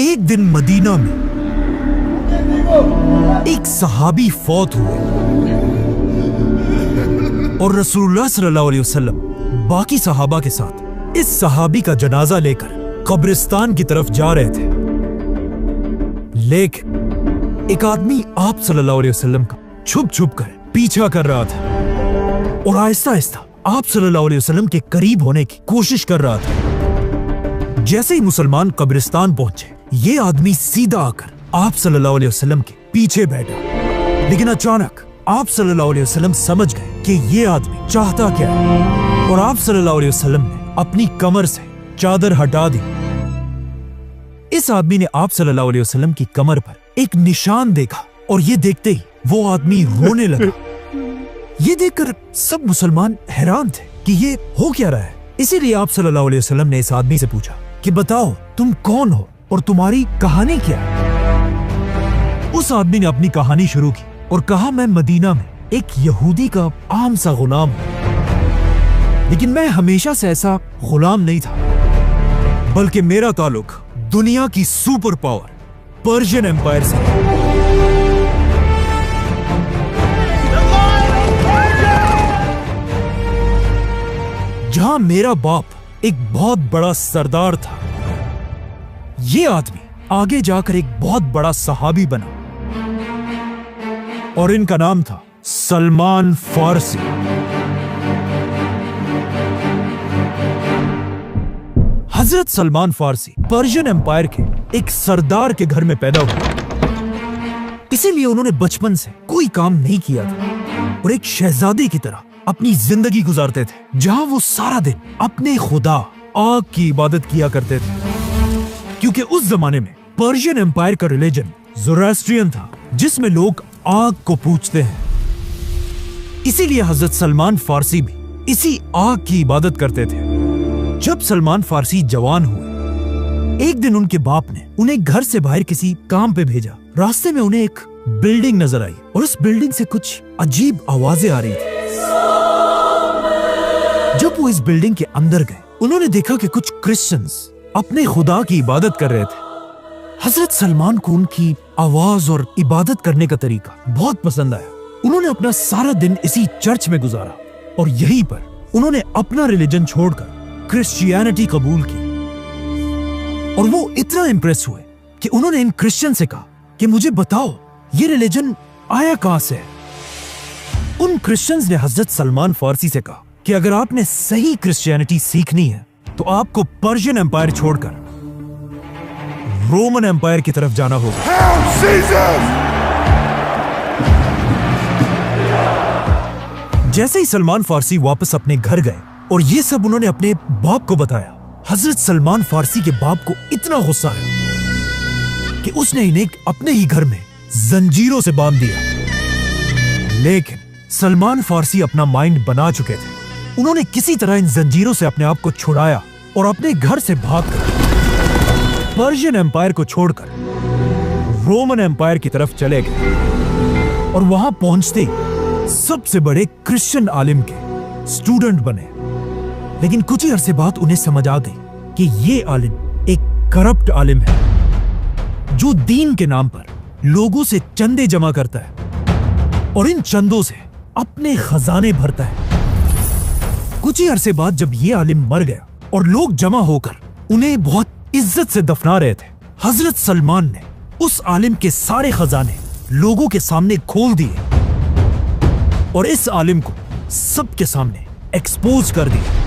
एक दिन मदीना में एक सहाबी फौत हुए और रसूलुल्लाह सल्लल्लाहु अलैहि वसल्लम बाकी सहाबा के साथ इस सहाबी का जनाजा लेकर कब्रिस्तान की तरफ जा रहे थे। लेकिन एक आदमी आप सल्लल्लाहु अलैहि वसल्लम का छुप छुप कर पीछा कर रहा था और आहिस्ता आहिस्ता आप सल्लल्लाहु अलैहि वसल्लम के करीब होने की कोशिश कर रहा था। जैसे ही मुसलमान कब्रिस्तान पहुंचे, ये आदमी सीधा आकर आप सल्लल्लाहु अलैहि वसल्लम के पीछे बैठा। लेकिन अचानक आप सल्लल्लाहु अलैहि वसल्लम समझ गए कि ये आदमी चाहता क्या है और आप सल्लल्लाहु अलैहि वसल्लम ने अपनी कमर से चादर हटा दी। इस आदमी ने आप सल्लल्लाहु अलैहि वसल्लम की कमर पर एक निशान देखा और ये देखते ही वो आदमी रोने लगा। ये देखकर सब मुसलमान हैरान थे कि ये हो क्या रहा है। इसीलिए आप सल्लल्लाहु अलैहि वसल्लम ने इस आदमी से पूछा कि बताओ तुम कौन हो और तुम्हारी कहानी क्या है। उस आदमी ने अपनी कहानी शुरू की और कहा, मैं मदीना में एक यहूदी का आम सा गुलाम हूं, लेकिन मैं हमेशा से ऐसा गुलाम नहीं था, बल्कि मेरा ताल्लुक दुनिया की सुपर पावर पर्शियन एम्पायर से। जहां मेरा बाप एक बहुत बड़ा सरदार था। ये आदमी आगे जाकर एक बहुत बड़ा सहाबी बना और इनका नाम था सलमान फारसी। हजरत सलमान फारसी पर्शियन एम्पायर के एक सरदार के घर में पैदा हुए, इसीलिए उन्होंने बचपन से कोई काम नहीं किया था और एक शहजादे की तरह अपनी जिंदगी गुजारते थे, जहां वो सारा दिन अपने खुदा आग की इबादत किया करते थे। क्योंकि उस जमाने में पर्शियन एम्पायर का रिलीजन ज़ोरास्ट्रियन था, जिसमें लोग आग को पूजते हैं। इसीलिए हजरत सलमान फारसी भी इसी आग की इबादत करते थे। जब सलमान फारसी जवान हुए, एक दिन उनके बाप ने उन्हें घर से बाहर किसी काम पे भेजा। रास्ते में उन्हें एक बिल्डिंग नजर आई और उस बिल्डिंग से कुछ अजीब आवाजें आ रही थी। जब वो इस बिल्डिंग के अंदर गए, उन्होंने देखा कि कुछ क्रिश्चियंस अपने खुदा की इबादत कर रहे थे। हजरत सलमान को उनकी आवाज और इबादत करने का तरीका बहुत पसंद आया। उन्होंने अपना सारा दिन इसी चर्च में गुजारा और यहीं पर उन्होंने अपना रिलीजन छोड़कर क्रिश्चियनिटी कबूल की। और वो इतना इंप्रेस हुए कि उन्होंने इन क्रिश्चियन से कहा कि मुझे बताओ ये रिलीजन आया कहां से है। उन क्रिश्चियंस ने हजरत सलमान फारसी से कहा कि अगर आपने सही क्रिश्चियनिटी सीखनी है तो आपको पर्शियन एम्पायर छोड़कर रोमन एम्पायर की तरफ जाना होगा। जैसे ही सलमान फारसी वापस अपने घर गए और ये सब उन्होंने अपने बाप को बताया, हजरत सलमान फारसी के बाप को इतना गुस्सा आया कि उसने इन्हें अपने ही घर में जंजीरों से बांध दिया। लेकिन सलमान फारसी अपना माइंड बना चुके थे। उन्होंने किसी तरह इन जंजीरों से अपने आप को छुड़ाया और अपने घर से भागकर पर्शियन एम्पायर को छोड़कर रोमन एम्पायर की तरफ चले गए और वहां पहुंचते ही सबसे बड़े क्रिश्चियन आलिम के स्टूडेंट बने। लेकिन कुछ ही अरसे बाद उन्हें समझ आ गई कि ये आलिम एक करप्ट आलिम है, जो दीन के नाम पर लोगों से चंदे जमा करता है और इन चंदों से अपने खजाने भरता है। कुछ ही अरसे बाद जब ये आलिम मर गया और लोग जमा होकर उन्हें बहुत इज्जत से दफना रहे थे, हजरत सलमान ने उस आलिम के सारे खजाने लोगों के सामने खोल दिए और इस आलिम को सबके सामने एक्सपोज कर दिया।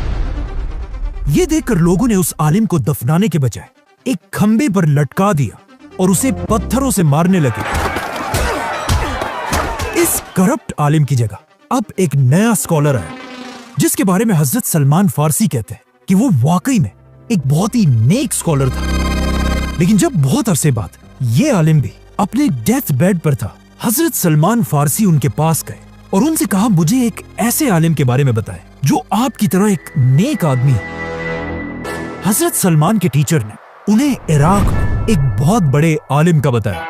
ये देखकर लोगों ने उस आलिम को दफनाने के बजाय एक खंबे पर लटका दिया और उसे पत्थरों से मारने लगे। इस करप्ट आलिम की जगह अब एक नया स्कॉलर आया, जिसके बारे में हजरत सलमान फारसी कहते हैं कि वो वाकई में एक बहुत ही नेक स्कॉलर था। लेकिन जब बहुत अरसे बाद ये आलिम भी अपने डेथ बेड पर था, हजरत सलमान फारसी उनके पास गए और उनसे कहा, मुझे एक ऐसे आलिम के बारे में बताएं जो आपकी तरह एक नेक आदमी है। हजरत सलमान के टीचर ने उन्हें इराक में एक बहुत बड़े आलिम का बताया,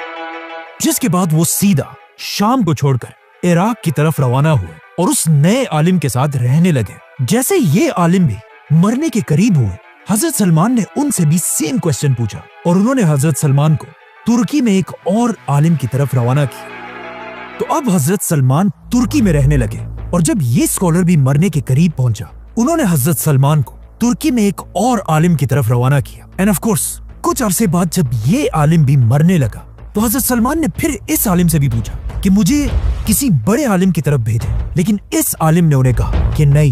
जिसके बाद वो सीधा शाम को छोड़कर इराक की तरफ रवाना हुए और उस नए आलिम के साथ रहने लगे। जैसे ये आलिम भी मरने के करीब हुए, हजरत सलमान ने उनसे भी सेम क्वेश्चन पूछा और उन्होंने हजरत सलमान को तुर्की में एक और आलिम की तरफ रवाना किया। तो अब हजरत सलमान तुर्की में रहने लगे और जब ये स्कॉलर भी मरने के करीब पहुंचा, उन्होंने हजरत सलमान को तुर्की में एक और आलिम की तरफ रवाना किया। एंड ऑफ कोर्स कुछ अरसे बाद जब ये आलिम भी मरने लगा तो हजरत सलमान ने फिर इस आलिम से भी पूछा कि मुझे किसी बड़े आलिम की तरफ भेजें, लेकिन इस आलिम ने उन्हें कहा कि नहीं,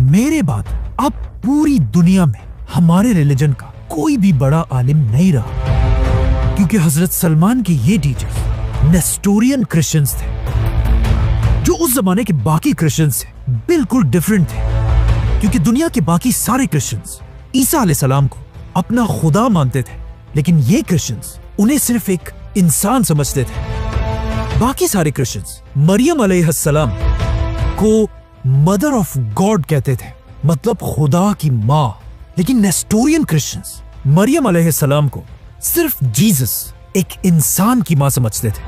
मेरे बाद अब पूरी दुनिया में हमारे रिलीजन का कोई भी बड़ा आलिम नहीं रहा, क्योंकि हजरत सलमान के ये टीचर्स नेस्टोरियन क्रिश्चियंस थे, जो उस जमाने के बाकी क्रिश्चियंस से बिल्कुल डिफरेंट थे, क्योंकि दुनिया के बाकी सारे क्रिश्चियंस ईसा अलैहिस्सलाम को अपना खुदा मानते थे, लेकिन ये क्रिश्चियंस उन्हें सिर्फ एक इंसान समझते थे। बाकी सारे क्रिश्चियंस मरियम अलैहिस्सलाम को मदर ऑफ गॉड कहते थे, मतलब खुदा की माँ, लेकिन नेस्टोरियन क्रिश्चियंस मरियम अलैहिस्सलाम को सिर्फ जीसस, एक इंसान की माँ समझते थे,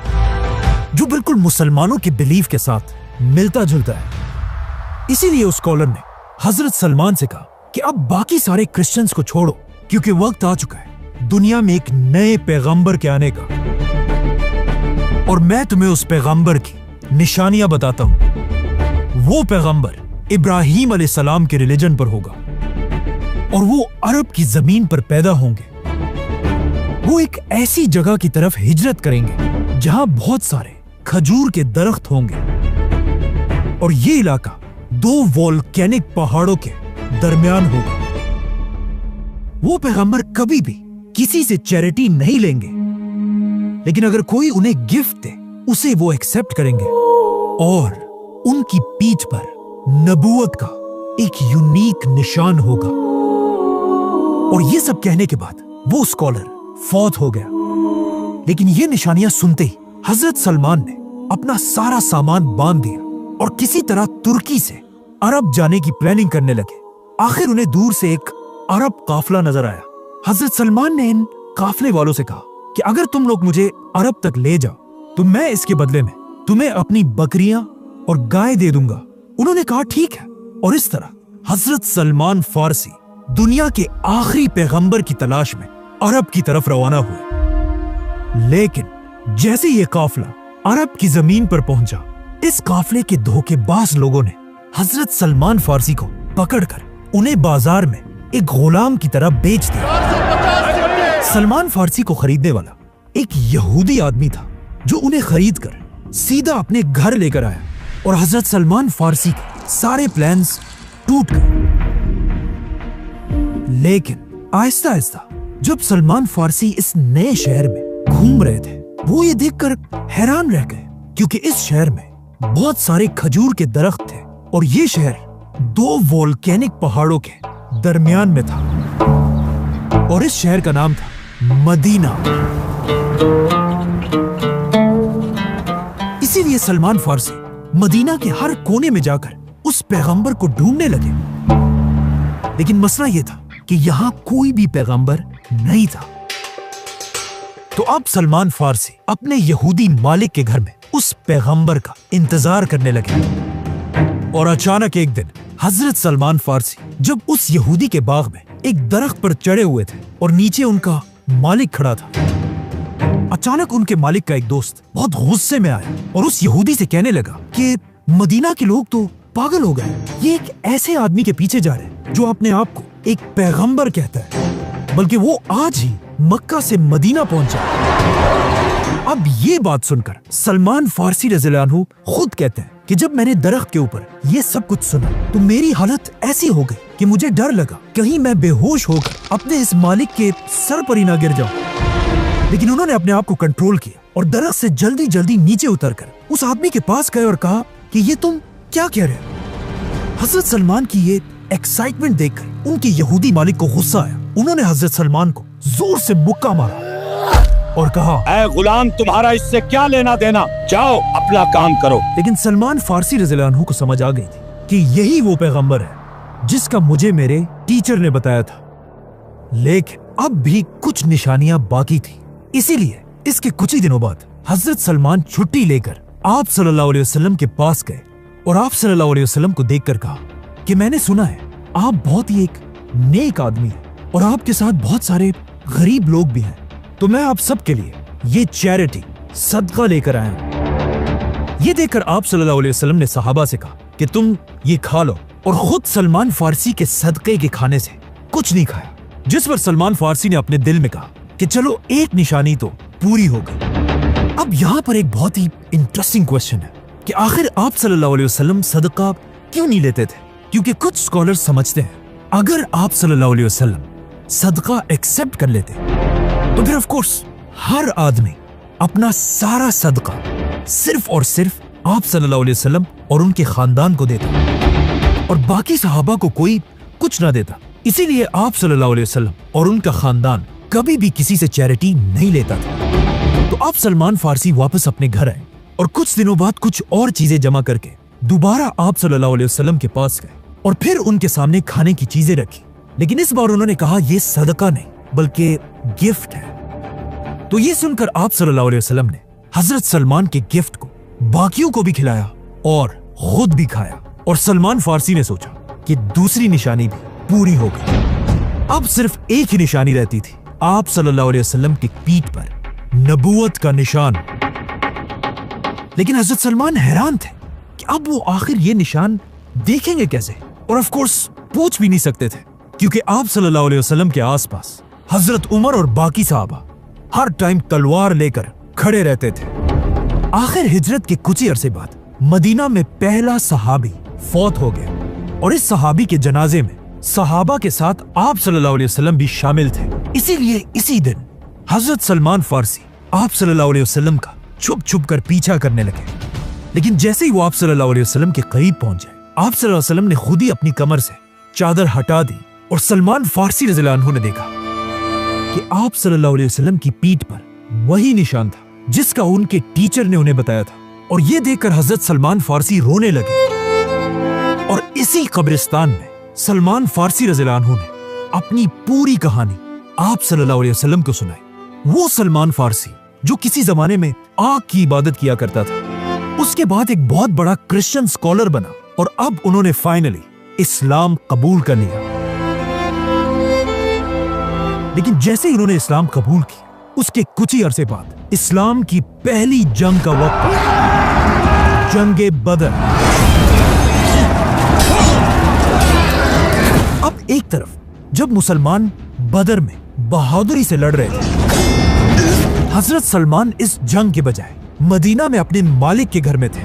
जो बिल्कुल मुसलमानों के बिलीफ के साथ मिलता जुलता है। इसीलिए उस स्कॉलर ने हजरत सलमान से कहा कि अब बाकी सारे क्रिश्चियंस को छोड़ो, क्योंकि वक्त आ चुका है दुनिया में एक नए पैगंबर के आने का, और मैं तुम्हें उस पैगंबर की निशानियां बताता हूं। वो पैगंबर इब्राहीम अलैहिस्सलाम के रिलीजन पर होगा और वो अरब की जमीन पर पैदा होंगे। वो एक ऐसी जगह की तरफ हिजरत करेंगे जहां बहुत सारे खजूर के दरख्त होंगे, और ये इलाका 2 वोल्केनिक पहाड़ों के दरमियान होगा। वो पैगंबर कभी भी किसी से चैरिटी नहीं लेंगे, लेकिन अगर कोई उन्हें गिफ्ट दे उसे वो एक्सेप्ट करेंगे, और उनकी पीठ पर नबूवत का एक यूनिक निशान होगा। और ये सब कहने के बाद वो स्कॉलर फौत हो गया। लेकिन ये निशानियां सुनते ही हजरत सलमान ने अपना सारा सामान बांध दिया और किसी तरह तुर्की से अरब जाने की प्लानिंग करने लगे। आखिर उन्हें दूर से एक अरब काफिला नजर आया। हजरत सलमान ने इन काफिले वालों से कहा कि अगर तुम लोग मुझे अरब तक ले जाओ तो मैं इसके बदले में तुम्हें अपनी बकरियां और गाय दे दूंगा। उन्होंने कहा ठीक है, और इस तरह हजरत सलमान फारसी दुनिया के आखिरी पैगंबर की तलाश में अरब की तरफ रवाना हुए। लेकिन जैसे ये काफिला अरब की जमीन पर पहुंचा, इस काफिले के धोखेबाज लोगों ने हजरत सलमान फारसी को पकड़कर उन्हें बाजार में एक गुलाम की तरह बेच दिया। सलमान फारसी को खरीदने वाला एक यहूदी आदमी था, जो उन्हें खरीदकर सीधा अपने घर लेकर आया, और हजरत सलमान फारसी के सारे प्लान्स टूट गए। लेकिन आहिस्ता आहिस्ता जब सलमान फारसी इस नए शहर में घूम रहे थे, वो ये देखकर हैरान रह गए, क्योंकि इस शहर में बहुत सारे खजूर के दरख्त थे और ये शहर 2 वोल्केनिक पहाड़ों के दरमियान में था, और इस शहर का नाम था मदीना। इसीलिए सलमान फारसी मदीना के हर कोने में जाकर उस पैगंबर को ढूंढने लगे। लेकिन मसला यह था कि यहां कोई भी पैगंबर नहीं था। तो अब सलमान फारसी अपने यहूदी मालिक के घर में उस पैगंबर का इंतजार करने लगे, और अचानक एक दिन हजरत सलमान फारसी जब उस यहूदी के बाग में एक दरख्त पर चढ़े हुए थे और नीचे उनका मालिक खड़ा था, अचानक उनके मालिक का एक दोस्त बहुत गुस्से में आया और उस यहूदी से कहने लगा कि मदीना के लोग तो पागल हो गए, ये एक ऐसे आदमी के पीछे जा रहे हैं जो अपने आप को एक पैगंबर कहता है, बल्कि वो आज ही मक्का से मदीना पहुंचा। अब ये बात सुनकर सलमान फारसी रज़ियल्लाहु अन्हु खुद कहते हैं कि जब मैंने दरख्त के ऊपर ये सब कुछ सुना तो मेरी हालत ऐसी हो गई कि मुझे डर लगा कहीं मैं बेहोश होकर अपने इस मालिक के सर पर ही ना गिर जाऊं। लेकिन उन्होंने अपने आप को कंट्रोल किया और दरख्त से जल्दी जल्दी नीचे उतरकर उस आदमी के पास गए और कहा कि ये तुम क्या कह रहे हो। हजरत सलमान की ये एक्साइटमेंट देखकर उनके यहूदी मालिक को गुस्सा आया। उन्होंने हजरत सलमान को जोर से मुक्का मारा और कहा, ऐ गुलाम, तुम्हारा इससे क्या लेना देना, जाओ अपना काम करो। लेकिन सलमान फारसी रज़ियल्लाहु अन्हु को समझ आ गई थी कि यही वो पैगंबर है जिसका मुझे मेरे टीचर ने बताया था। लेकिन अब भी कुछ निशानियां बाकी थी। इसीलिए इसके कुछ ही दिनों बाद हजरत सलमान छुट्टी लेकर आप सल्लल्लाहु अलैहि वसल्लम के पास गए और आप सल्लल्लाहु अलैहि वसल्लम को देखकर कहा कि मैंने सुना है आप बहुत ही एक नेक आदमी है और आपके साथ बहुत सारे गरीब लोग भी हैं, तो मैं आप सबके लिए ये चैरिटी सदका लेकर आया हूं। ये देखकर आप सल्लल्लाहु अलैहि वसल्लम ने सहाबा से कहा कि तुम ये खा लो, और खुद सलमान फारसी के सदके के खाने से कुछ नहीं खाया। जिस पर सलमान फारसी ने अपने दिल में कहा कि चलो एक निशानी तो पूरी हो गई। अब यहाँ पर एक बहुत ही इंटरेस्टिंग क्वेश्चन है कि आखिर आप सल्लल्लाहु अलैहि वसल्लम सदका क्यों नहीं लेते थे? क्योंकि कुछ स्कॉलर्स समझते हैं अगर आप सल्लल्लाहु अलैहि वसल्लम सदका एक्सेप्ट कर लेते तो फिर ऑफ कोर्स हर आदमी अपना सारा सदका सिर्फ और सिर्फ आप सल्लल्लाहु अलैहि वसल्लम और उनके खानदान को देता और बाकी सहाबा को कोई कुछ ना देता। इसीलिए आप सल्लल्लाहु अलैहि वसल्लम और उनका खानदान कभी भी किसी से चैरिटी नहीं लेता था। तो आप सलमान फारसी वापस अपने घर आए और कुछ दिनों बाद कुछ और चीजें जमा करके दोबारा आप सल्लल्लाहु अलैहि वसल्लम के पास गए और फिर उनके सामने खाने की चीजें रखी, लेकिन इस बार उन्होंने कहा यह सदका नहीं बल्कि गिफ्ट है। तो ये सुनकर आप सल्लल्लाहु अलैहि वसल्लम ने हजरत सलमान के गिफ्ट को बाकियों को भी खिलाया और खुद भी खाया, और सलमान फारसी ने सोचा कि दूसरी निशानी भी पूरी हो गई। अब सिर्फ एक ही निशानी रहती थी, आप सल्लल्लाहु अलैहि वसल्लम की पीठ पर नबूवत का निशान। लेकिन हजरत सलमान हैरान थे कि अब वो आखिर ये निशान देखेंगे कैसे, और ऑफ कोर्स पूछ भी नहीं सकते थे क्योंकि आप सल्लल्लाहु अलैहि वसल्लम के आसपास हजरत उमर और बाकी साहबा हर टाइम तलवार लेकर खड़े रहते थे। आखिर हिजरत के कुछ ही अरसे बाद मदीना में पहला सहाबी फौत हो गया और इस सहाबी के जनाजे में सहाबा के साथ आप सल्लल्लाहु अलैहि वसल्लम भी शामिल थे। इसीलिए इसी दिन हजरत सलमान फारसी आप सल्लल्लाहु अलैहि वसल्लम का छुप छुप कर पीछा करने लगे। लेकिन जैसे ही वो आप सल्लल्लाहु अलैहि वसल्लम के करीब पहुंचे, आप सल्लल्लाहु अलैहि वसल्लम ने खुद ही अपनी कमर से चादर हटा दी और सलमान फारसी रज़ियल्लाहु अन्हु ने देखा कि आप सल्लल्लाहु अलैहि वसल्लम की पीठ पर वही निशान था जिसका उनके टीचर ने उन्हें बताया था। और ये देखकर हजरत सलमान फारसी रोने लगे और इसी कब्रिस्तान में सलमान फारसी रज़ियल्लाहु अन्हु ने अपनी पूरी कहानी आप सल्लल्लाहु अलैहि वसल्लम को सुनाई। वो सलमान फारसी जो किसी जमाने में आग की इबादत किया करता था, उसके बाद एक बहुत बड़ा क्रिश्चियन स्कॉलर बना और अब उन्होंने फाइनली इस्लाम कबूल कर लिया। लेकिन जैसे ही उन्होंने इस्लाम कबूल किया, उसके कुछ ही अरसे बाद इस्लाम की पहली जंग का वक्त आया, जंगे बदर। अब एक तरफ जब मुसलमान बदर में बहादुरी से लड़ रहे थे, हजरत सलमान इस जंग के बजाय मदीना में अपने मालिक के घर में थे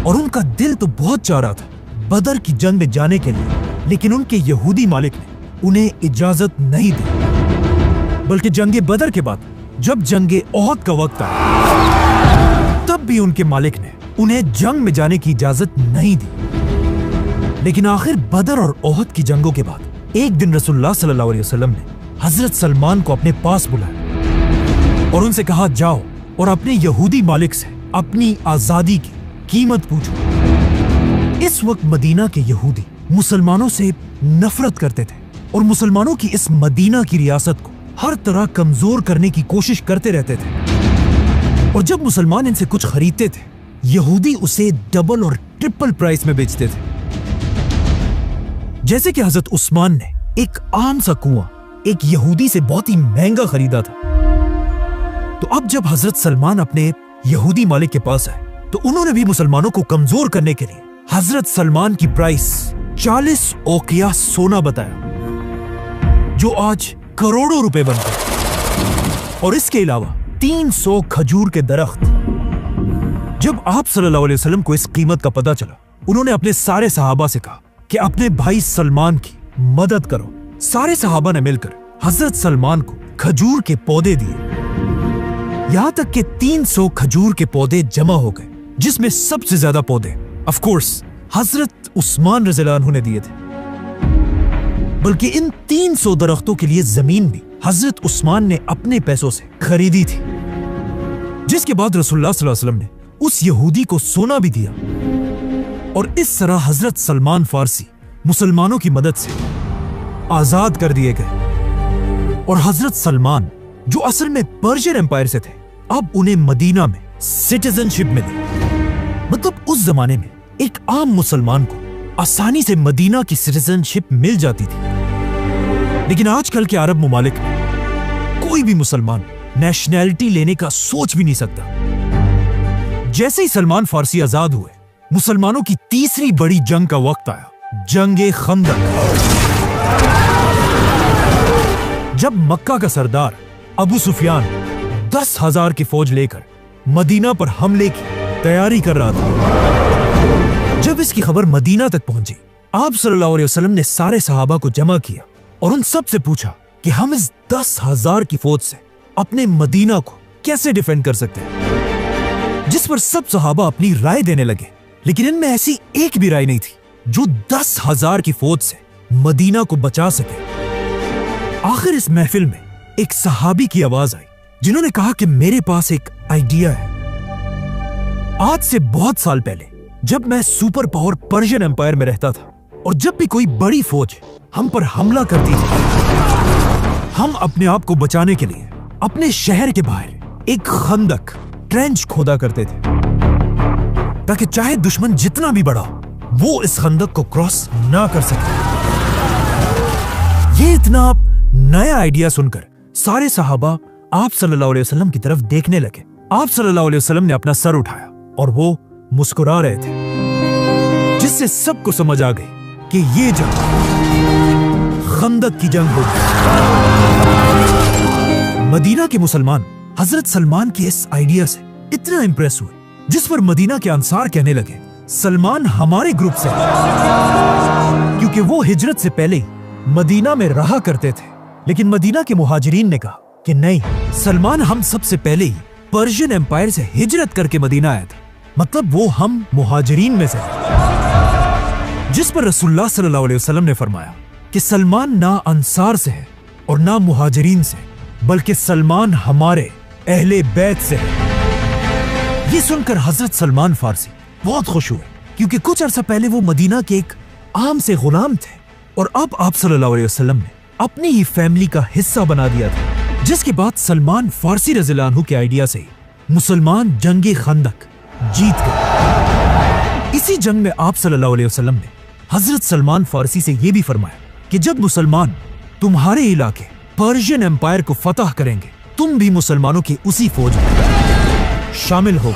और उनका दिल तो बहुत चाह रहा था बदर की जंग में जाने के लिए, लेकिन उनके यहूदी मालिक ने उन्हें इजाजत नहीं दी। बल्कि जंगे बदर के बाद जब जंगे ओहद का वक्त आया, तब भी उनके मालिक ने उन्हें जंग में जाने की इजाजत नहीं दी। लेकिन आखिर बदर और ओहद की जंगों के बाद एक दिन रसूलुल्लाह सल्लल्लाहु अलैहि वसल्लम ने हजरत सलमान को अपने पास बुलाया और उनसे कहा, जाओ और अपने यहूदी मालिक से अपनी आजादी की कीमत पूछो। इस वक्त मदीना के यहूदी मुसलमानों से नफरत करते थे और मुसलमानों की इस मदीना की रियासत को हर तरह कमजोर करने की कोशिश करते रहते थे। और जब मुसलमान इनसे कुछ खरीदते थे, यहूदी उसे डबल और ट्रिपल प्राइस में बेचते थे। जैसे कि हजरत उस्मान ने एक आम सा कुआं एक यहूदी से बहुत ही महंगा खरीदा था। तो अब जब हजरत सलमान अपने यहूदी मालिक के पास आए, तो उन्होंने भी मुसलमानों को कमजोर करने के लिए हजरत सलमान की प्राइस 40 ओकिया सोना बताया, जो आज करोड़ों रुपए बनते हैं। और इसके अलावा 300 खजूर के दरख्त। जब आप सल्लल्लाहु अलैहि वसल्लम को इस कीमत का पता चला, उन्होंने अपने सारे सहाबा से कहा कि अपने भाई सलमान की मदद करो। सारे सहाबा ने मिलकर हजरत सलमान को खजूर के पौधे दिए, यहां तक कि 300 खजूर के पौधे जमा हो गए, जिसमें सबसे ज्यादा पौधे ऑफ कोर्स हजरत उस्मान रज़ियल्लाहु अन्हु ने दिए थे। बल्कि इन 300 दरख्तों के लिए जमीन भी हजरत उस्मान ने अपने पैसों से खरीदी थी। जिसके बाद रसूलुल्लाह सल्लल्लाहु अलैहि वसल्लम ने उस यहूदी को सोना भी दिया। और इस तरह हजरत सलमान फारसी मुसलमानों की मदद से आजाद कर दिए गए। और हजरत सलमान, जो असल में पर्शियन एम्पायर से थे, अब उन्हें मदीना में सिटीजनशिप मिली। मतलब उस जमाने में एक आम मुसलमान को आसानी से मदीना की सिटीजनशिप मिल जाती थी। लेकिन आजकल के अरब मुमालिक में कोई भी मुसलमान नेशनैलिटी लेने का सोच भी नहीं सकता। जैसे ही सलमान फारसी आजाद हुए, मुसलमानों की तीसरी बड़ी जंग का वक्त आया, जंगे खंदक। जब मक्का का सरदार अबू सुफियान 10,000 की फौज लेकर मदीना पर हमले की तैयारी कर रहा था, जब इसकी खबर मदीना तक पहुंची, आप सल्लल्लाहु अलैहि वसल्लम ने सारे सहाबा को जमा किया और उन सब से पूछा कि हम इस 10,000 की फौज से अपने मदीना को कैसे डिफेंड कर सकते हैं। जिस पर सब सहाबा अपनी राय देने लगे, लेकिन इनमें ऐसी एक भी राय नहीं थी जो 10,000 की फौज से मदीना को बचा सके। आखिर इस महफिल में एक सहाबी की आवाज आई, जिन्होंने कहा कि मेरे पास एक आइडिया है। आज से बहुत साल पहले जब मैं सुपर पावर पर्शियन एम्पायर में रहता था, और जब भी कोई बड़ी फौज हम पर हमला करती थी, हम अपने आप को बचाने के लिए अपने शहर के बाहर एक खंदक, ट्रेंच खोदा करते थे, ताकि चाहे दुश्मन जितना भी बड़ा हो, वो इस खंदक को क्रॉस ना कर सके। ये इतना नया आइडिया सुनकर सारे सहाबा आप सल्लल्लाहु अलैहि वसल्लम की तरफ देखने लगे। आप सल्लल्लाहु अलैहि वसल्लम ने अपना सर उठाया और वो मुस्कुरा रहे थे, जिससे सबको समझ आ गई कि ये जंग खंदक की जंग होगी। मदीना के मुसलमान हजरत सलमान के इस आइडिया से इतना इंप्रेस हुए, जिस पर मदीना के अंसार कहने लगे, सलमान हमारे ग्रुप से है, क्योंकि वो हिजरत से पहले मदीना में रहा करते थे। लेकिन मदीना के मुहाजिरीन ने कहा कि नहीं, सलमान हम सबसे पहले ही पर्शियन एम्पायर से हिजरत करके मदीना आया था, मतलब वो हम मुहाजिरीन में से है। जिस पर रसूलुल्लाह सल्लल्लाहु अलैहि वसल्लम ने फरमाया कि सलमान ना अंसार से है और ना मुहाजिरीन से, बल्कि सलमान हमारे अहले बैत से है। ये सुनकर हजरत सलमान फारसी बहुत खुश हुए, क्योंकि कुछ अरसा पहले वो मदीना के एक आम से गुलाम थे और अब आप सल्लल्लाहु अलैहि वसल्लम ने अपनी ही फैमिली का हिस्सा बना दिया था। जिसके बाद सलमान फारसी रज़ियल्लाहु अन्हु के आइडिया से मुसलमान जंगे खंदक जीत गए। इसी जंग में आप सल्लल्लाहु अलैहि वसल्लम ने हजरत सलमान फारसी से यह भी फरमाया कि जब मुसलमान तुम्हारे इलाके पर्शियन एम्पायर को फतह करेंगे, तुम भी मुसलमानों की उसी फौज में शामिल हो।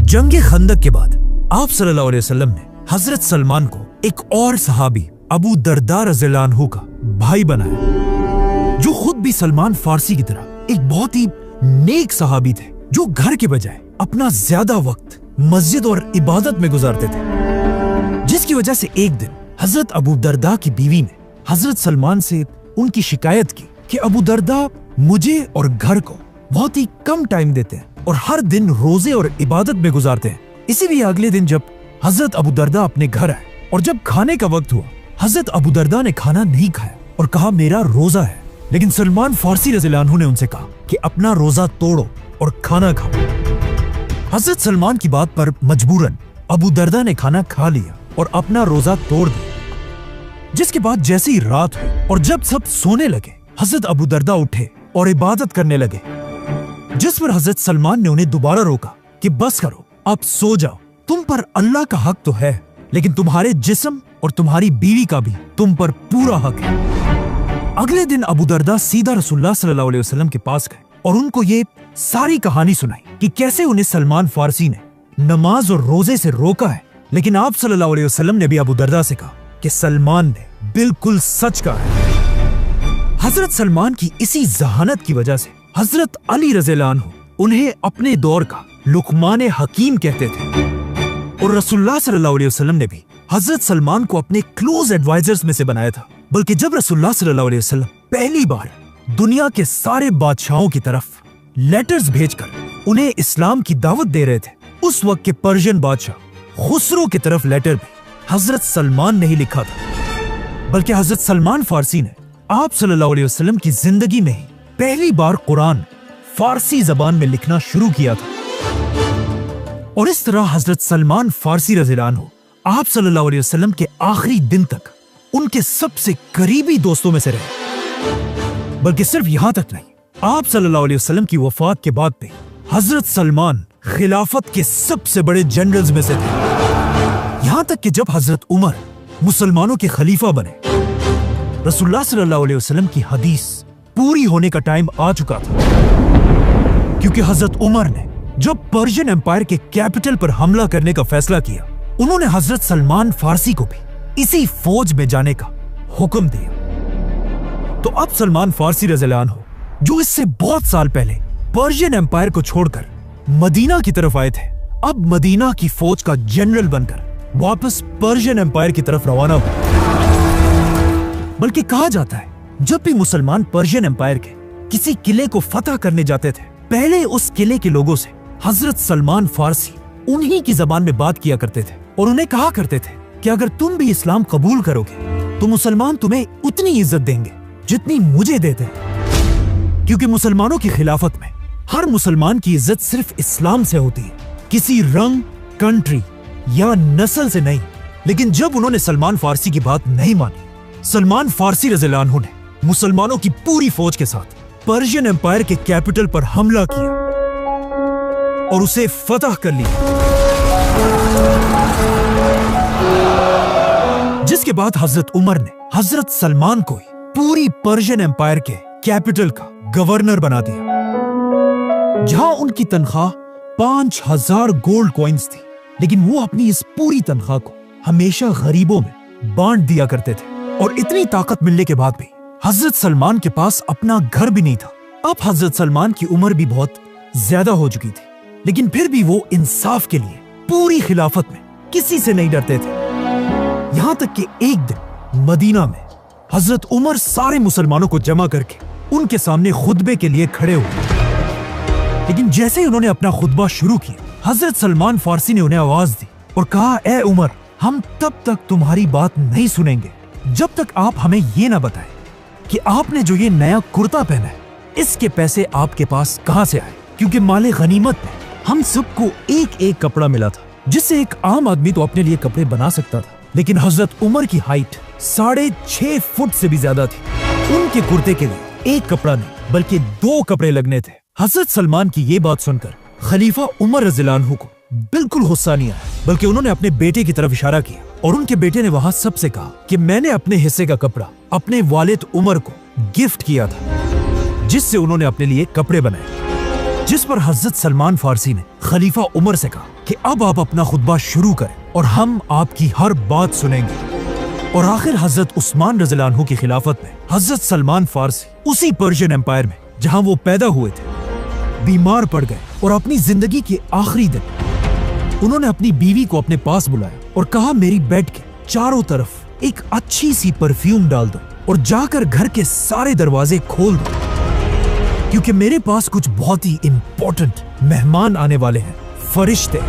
जंगे खंदक के बाद आप सल्लल्लाहु अलैहि वसल्लम ने हजरत सलमान को एक और सहाबी अबू दरदा रज़ियल्लाहु अन्हु का भाई बनाया, जो खुद भी सलमान फारसी की तरह एक बहुत ही नेक सहाबी थे, जो घर के बजाय अपना ज्यादा वक्त मस्जिद और इबादत में गुजारते थे। जिसकी वजह से एक दिन हजरत अबू दरदा की बीवी ने हजरत सलमान से उनकी शिकायत की कि अबू दरदा मुझे और घर को बहुत ही कम टाइम देते हैं और हर दिन रोजे और इबादत में गुजारते हैं। इसीलिए अगले दिन जब हजरत अबू दरदा अपने घर आए और जब खाने का वक्त हुआ, हजरत अबू दरदा ने खाना नहीं खाया और कहा मेरा रोजा है। लेकिन सलमान फारसी रज़ियल्लाहु अन्हु ने उनसे कहा कि अपना रोजा तोड़ो और खाना खाओ। हजरत सलमान की बात पर मजबूरन अबू दरदा ने खाना खा लिया और अपना रोजा तोड़ दिया। जिसके बाद जैसे ही रात हुई और जब सब सोने लगे, हजरत अबू दरदा उठे और इबादत करने लगे। जिस पर हजरत सलमान ने उन्हें दोबारा रोका कि बस करो, अब सो जाओ, तुम पर अल्लाह का हक तो है, लेकिन तुम्हारे जिस्म और तुम्हारी बीवी का भी तुम पर पूरा हक है। अगले दिन अबू दरदा सीधा रसूलुल्लाह सल्लल्लाहु अलैहि वसल्लम के पास गए और उनको ये सारी कहानी सुनाई कि कैसे उन्हें सलमान फारसी ने नमाज और रोजे से रोका है। लेकिन आप सल्लल्लाहु अलैहि वसल्लम ने भी अबू दरदा से कहा कि सलमान ने बिल्कुल सच कहा है। हजरत सलमान की इसी जहानत की वजह से हजरत अली रज़ियल्लाहु अन्हु उन्हें अपने दौर का लुकमान हकीम कहते थे और रसूलुल्लाह सल्लल्लाहु अलैहि वसल्लम ने भी हजरत सलमान को अपने क्लोज एडवाइजर्स में से बनाया था। बल्कि जब रसूलुल्लाह सल्लल्लाहु अलैहि वसल्लम पहली बार दुनिया के सारे बादशाहों की तरफ लेटर्स भेजकर उन्हें इस्लाम की दावत दे रहे थे, उस वक्त के पर्शियन बादशाह खुसरो की तरफ लेटर भी हजरत सलमान ने ही लिखा था। बल्कि हजरत सलमान फारसी ने आप सल्लल्लाहु अलैहि वसल्लम की जिंदगी में ही पहली बार कुरान फारसी जबान में लिखना शुरू किया था। और इस तरह हजरत सलमान फारसी रज़ियल्लाहु अन्हु आप सल्लल्लाहु अलैहि वसल्लम के आखिरी दिन तक उनके सबसे करीबी दोस्तों में से रहे। बल्कि सिर्फ यहां तक नहीं, आप सल्लल्लाहु अलैहि वसल्लम की वफात के बाद भी हजरत सलमान खिलाफत के सबसे बड़े जनरल्स में से थे। यहां तक कि जब हजरत उमर मुसलमानों के खलीफा बने रसूलुल्लाह सल्लल्लाहु अलैहि वसल्लम की हदीस पूरी होने का टाइम आ चुका था, क्योंकि हजरत उमर ने जब पर्शियन एम्पायर के कैपिटल पर हमला करने का फैसला किया, उन्होंने हजरत सलमान फारसी को भी इसी फौज में जाने का हुक्म दिया। तो अब सलमान फारसी रज़ियल्लाहु अन्हु, जो इससे बहुत साल पहले पर्शियन एम्पायर को छोड़कर मदीना की तरफ आए थे, अब मदीना की फौज का जनरल बनकर वापस पर्शियन एम्पायर की तरफ रवाना हुए। बल्कि कहा जाता है, जब भी मुसलमान पर्शियन एम्पायर के किसी किले को फतह करने जाते थे, पहले उस किले के लोगों से हजरत सलमान फारसी उन्हीं की जबान में बात किया करते थे और उन्हें कहा करते थे कि अगर तुम भी इस्लाम कबूल करोगे तो मुसलमान तुम्हें उतनी इज्जत देंगे जितनी मुझे देते हैं, क्योंकि मुसलमानों की खिलाफत में हर मुसलमान की इज्जत सिर्फ इस्लाम से होती है, किसी रंग, कंट्री या नस्ल से नहीं। लेकिन जब उन्होंने सलमान फारसी की बात नहीं मानी, सलमान फारसी रज़ियल्लाहु अन्हु ने मुसलमानों की पूरी फौज के साथ पर्शियन एम्पायर के कैपिटल पर हमला किया और उसे फतह कर लिया, जिसके बाद हजरत उमर ने हजरत सलमान को पूरी पर्शियन एम्पायर के कैपिटल का गवर्नर बना दिया, जहां उनकी तनख्वाह 5000 गोल्ड कॉइन्स थी। लेकिन वो अपनी इस पूरी तनख्वाह को हमेशा गरीबों में बांट दिया करते थे, और इतनी ताकत मिलने के बाद भी हजरत सलमान के पास अपना घर भी नहीं था। अब हजरत सलमान की उम्र भी बहुत ज्यादा हो चुकी थी, लेकिन फिर भी वो इंसाफ के लिए पूरी खिलाफत में किसी से नहीं डरते थे। यहां तक कि एक दिन मदीना में हजरत उमर सारे मुसलमानों को जमा करके उनके सामने खुतबे के लिए खड़े हुए। लेकिन जैसे ही उन्होंने अपना खुतबा शुरू किया, हजरत सलमान फारसी ने उन्हें आवाज दी और कहा, ए उमर, हम तब तक तुम्हारी बात नहीं सुनेंगे जब तक आप हमें ये ना बताएं कि आपने जो ये नया कुर्ता पहना है, इसके पैसे आपके पास कहां से आए, क्योंकि माले गनीमत में हम सबको एक एक कपड़ा मिला था, जिससे एक आम आदमी तो अपने लिए कपड़े बना सकता था। लेकिन हजरत उमर की हाइट 6.5 फुट से भी ज्यादा थी। उनके कुर्ते के लिए एक कपड़ा नहीं बल्कि 2 कपड़े लगने थे। हजरत सलमान की ये बात सुनकर खलीफा उमर रज़ियल्लाहु अन्हु को बिल्कुल गुस्सा नहीं आया, बल्कि उन्होंने अपने बेटे की तरफ इशारा किया और उनके बेटे ने वहां सबसे कहा कि मैंने अपने हिस्से का कपड़ा अपने वालिद उमर को गिफ्ट किया था, जिससे उन्होंने अपने लिए कपड़े बनाए। जिस पर हजरत सलमान फारसी ने खलीफा उमर से कहा कि अब आप अपना खुतबा शुरू करें और हम आपकी हर बात सुनेंगे। और आखिर हजरत उस्मान रज़ियल्लाहु अन्हु की खिलाफत में हजरत सलमान फारसी उसी पर्शियन एम्पायर में जहां वो पैदा हुए थे बीमार पड़ गए, और अपनी जिंदगी के आखिरी दिन उन्होंने अपनी बीवी को अपने पास बुलाया और कहा, मेरी बेड के चारों तरफ एक अच्छी सी परफ्यूम डाल दो और जाकर घर के सारे दरवाजे खोल दो, क्योंकि मेरे पास कुछ बहुत ही इंपॉर्टेंट मेहमान आने वाले हैं, फरिश्ते।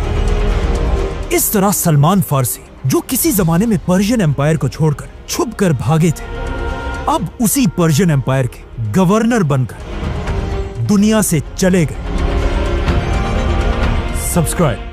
इस तरह सलमान फारसी, जो किसी जमाने में पर्शियन एम्पायर को छोड़कर छुप कर भागे थे, अब उसी पर्शियन एम्पायर के गवर्नर बनकर दुनिया से चले गए। सब्सक्राइब।